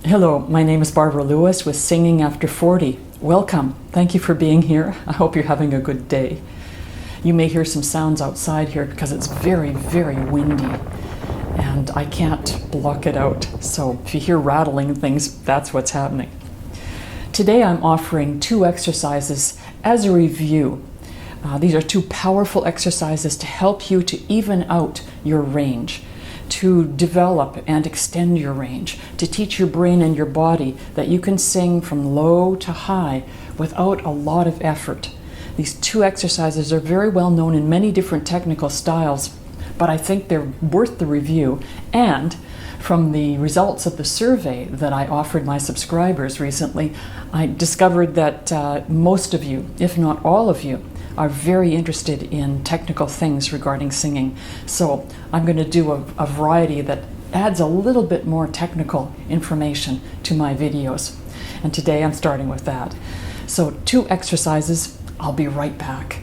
Hello, my name is Barbara Lewis with Singing After 40. Welcome. Thank you for being here. I hope you're having a good day. You may hear some sounds outside here because it's very, very windy and I can't block it out. So if you hear rattling things, that's what's happening. Today I'm offering 2 exercises as a review. These are 2 powerful exercises to help you to even out your range, to develop and extend your range, to teach your brain and your body that you can sing from low to high without a lot of effort. These 2 exercises are very well known in many different technical styles, but I think they're worth the review. And from the results of the survey that I offered my subscribers recently, I discovered that most of you, if not all of you, are very interested in technical things regarding singing. So I'm going to do a variety that adds a little bit more technical information to my videos. And today I'm starting with that. So 2 exercises. I'll be right back.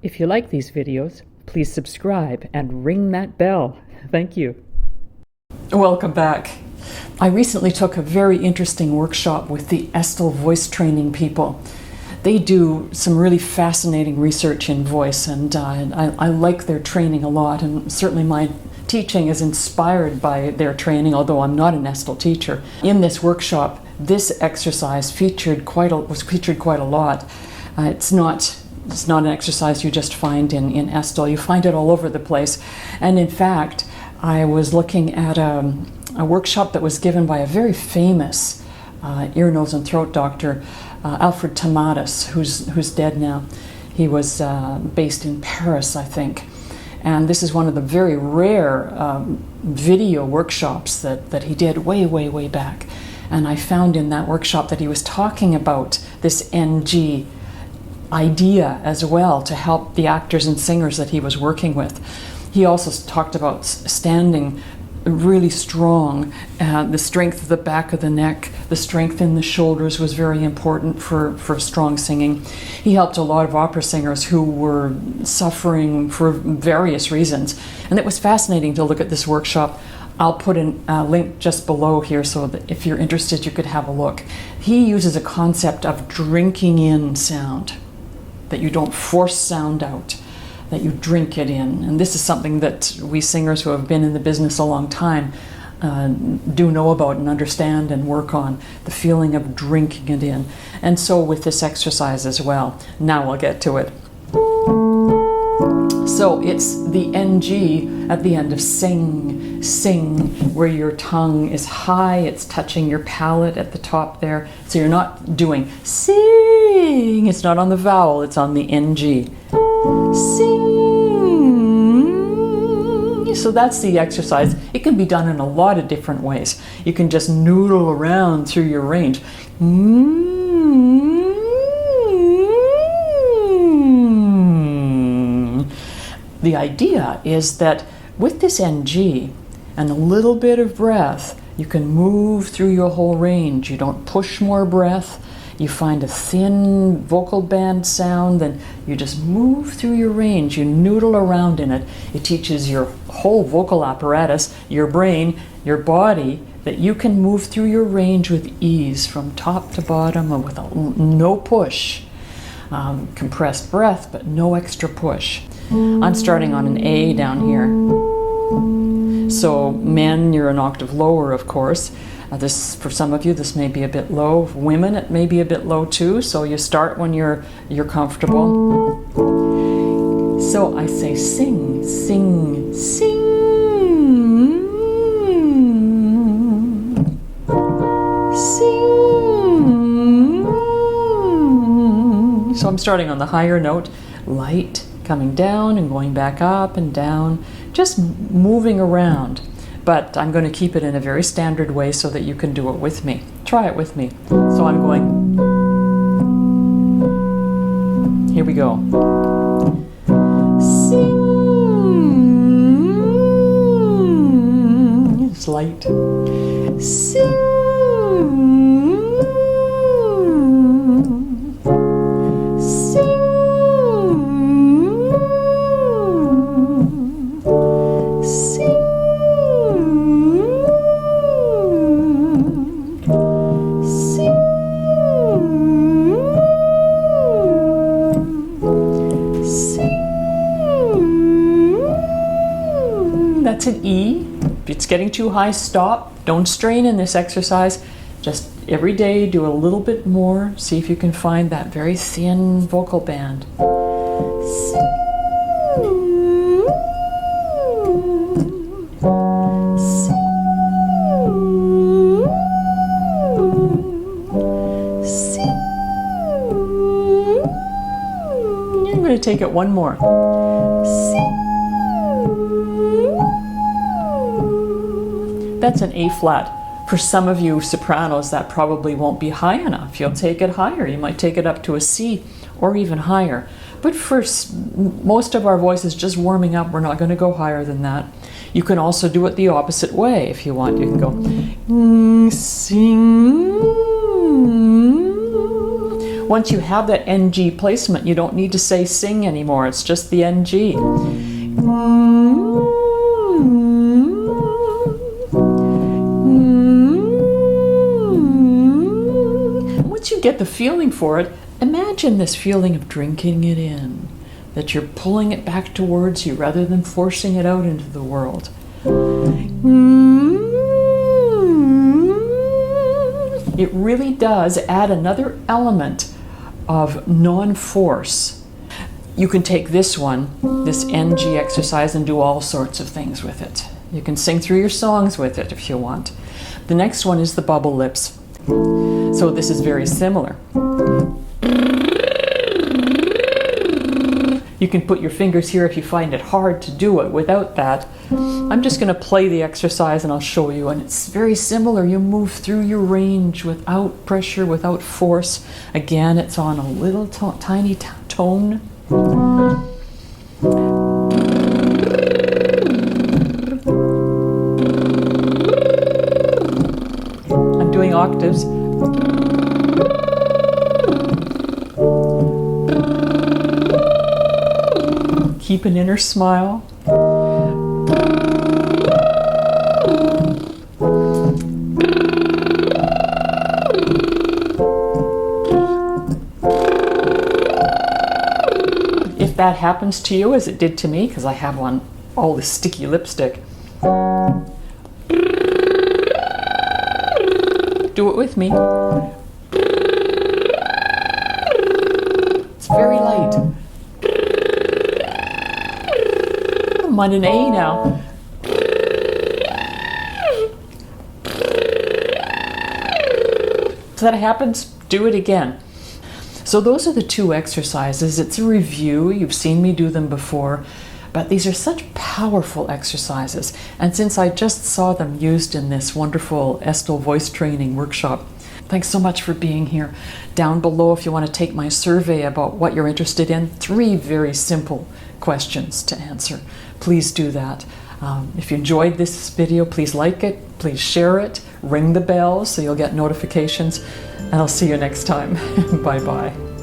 If you like these videos, please subscribe and ring that bell. Thank you. Welcome back. I recently took a very interesting workshop with the Estel voice training people. They do some really fascinating research in voice, and I like their training a lot, and certainly my teaching is inspired by their training, although I'm not an Estel teacher. In this workshop, this exercise was featured quite a lot. It's not an exercise you just find in Estel. You find it all over the place. And in fact, I was looking at a workshop that was given by a very famous ear, nose, and throat doctor, ALFRED TOMATIS, who's dead now. He was based in Paris, I think. And this is one of the very rare video workshops that he did way back. And I found in that workshop that he was talking about this NG idea as well to help the actors and singers that he was working with. He also talked about standing really strong. The strength of the back of the neck, the strength in the shoulders was very important for strong singing. He helped a lot of opera singers who were suffering for various reasons. And it was fascinating to look at this workshop. I'll put a link just below here so that if you're interested, you could have a look. He uses a concept of drinking in sound, that you don't force sound out, that you drink it in. And this is something that we singers who have been in the business a long time do know about and understand and work on, the feeling of drinking it in. And so with this exercise as well. Now we'll get to it. So it's the NG at the end of sing, sing, where your tongue is high, it's touching your palate at the top there. So you're not doing sing, it's not on the vowel, it's on the NG. Sing. So that's the exercise. It can be done in a lot of different ways. You can just noodle around through your range. The idea is that with this NG and a little bit of breath, you can move through your whole range. You don't push more breath. You find a thin vocal band sound, then you just move through your range. You noodle around in it. It teaches your whole vocal apparatus, your brain, your body, that you can move through your range with ease from top to bottom and with no push. Compressed breath, but no extra push. I'm starting on an A down here. So men, you're an octave lower, of course. This, for some of you, this may be a bit low. Women, it may be a bit low too. So you start when you're comfortable. So I say sing, sing, sing. Sing. So I'm starting on the higher note, light, coming down and going back up and down, just moving around. But I'm going to keep it in a very standard way so that you can do it with me. Try it with me. So I'm going, here we go. Sing. It's light. Sing. That's an E. If it's getting too high, stop. Don't strain in this exercise. Just every day do a little bit more. See if you can find that very thin vocal band. I'm going to take it one more. That's an A flat. For some of you sopranos, that probably won't be high enough. You'll take it higher. You might take it up to a C or even higher. But for most of our voices, just warming up, we're not going to go higher than that. You can also do it the opposite way if you want. You can go sing. Once you have that NG placement, you don't need to say sing anymore. It's just the NG. Once you get the feeling for it, imagine this feeling of drinking it in, that you're pulling it back towards you rather than forcing it out into the world. It really does add another element of non-force. You can take this one, this NG exercise, and do all sorts of things with it. You can sing through your songs with it if you want. The next one is the bubble lips. So this is very similar. You can put your fingers here if you find it hard to do it without that. I'm just going to play the exercise and I'll show you, and it's very similar. You move through your range without pressure, without force. Again, it's on a little tiny tone. I'm doing octaves. Keep an inner smile. If that happens to you, as it did to me, because I have on all this sticky lipstick, do it with me. It's very light. I'm on an A now. If that happens, do it again. So those are the two exercises. It's a review. You've seen me do them before, but these are such powerful exercises. And since I just saw them used in this wonderful Estel voice training workshop, thanks so much for being here. Down below, if you want to take my survey about what you're interested in, 3 very simple questions to answer. Please do that. If you enjoyed this video, please like it, please share it, ring the bell so you'll get notifications, and I'll see you next time. Bye-bye.